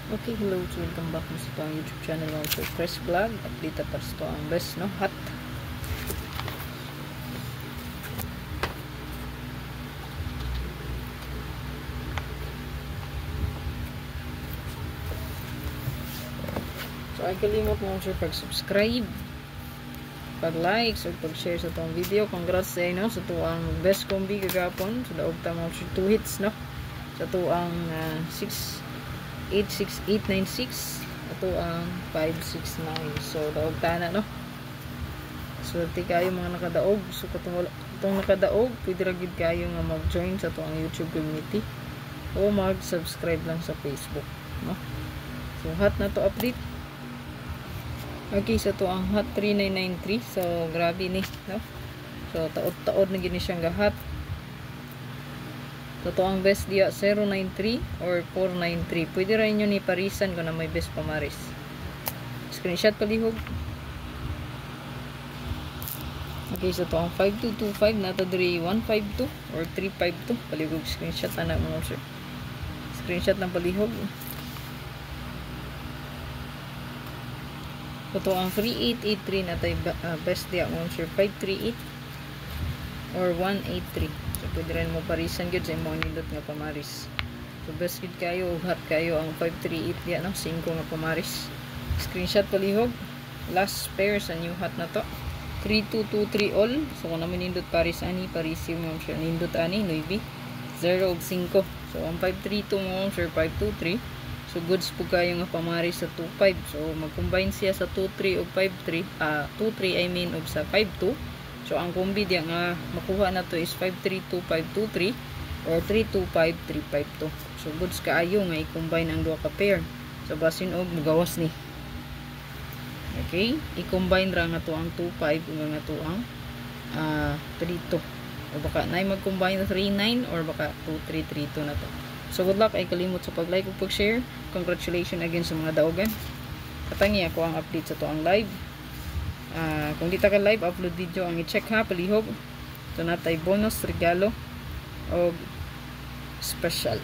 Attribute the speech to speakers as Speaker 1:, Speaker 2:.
Speaker 1: Okay, hello, so welcome back mo sa ito ang YouTube channel ng so Press Vlog. Update para sa ito ang best, no? Hot. So, ay kalimot mo sir pag-subscribe, pag-like, so pag-share sa itong video. Congrats sa inyo sa ito ang best combi kagapon. So, daog tama sir 2 hits, no? Sa ito ang 86896 ito ang 569. So daog tana, no? Swerte kayo mga nakadaog. So itong nakadaog pwede ra gid kayo nga mag-join sa itong YouTube community o mag-subscribe lang sa Facebook, no? So hot na to update. Okay, so ito ang hot 3993. So grabe ni, no? So taod-taod na gini siyang gahat. Ito ang best dia 093 or 493. Pwede rin nyo ni parisan kung na may best pamaris. Screenshot palihog. Okay, so ito ang 5225. Nata diri 152 or 352. Palihog screenshot na mga sir. Screenshot ng palihog. Ito ang 3883. Nata best dia mga sir 538 or 183. So, pwede rin mo parisan yun sa imong nindot nga pamaris. So, best good kayo, hot kayo ang 538 yan, no? 5 nga pamaris. Screenshot palihog. Last pair sa new hot na to. 3223 all. So, kung naman nindot paris ani, parisi mo siya. Nindot ani, 9, 0 og 5. So, ang 532 mo, sir, 523. So, goods po kayo nga pamaris sa 25. So, mag-combine siya sa 23 o 53. 23 I mean, og sa 52. So, ang kombi diya nga makuha na to is 532523 or 325352. So, goods kaayo nga i-combine ang duha ka pair. So, basin og magawas ni. Okay? I-combine ra nga to ang 25 nga to ang 32. O baka na mag-combine na 39 or baka 2332 na to. So, good luck. Ay kalimot sa pag-like o pag-share. Congratulations again sa mga daogan. Katangi ako ang update sa to ang live. Kung di ta ka live upload video ang i-check ha palihog. Ito natay bonus regalo o special.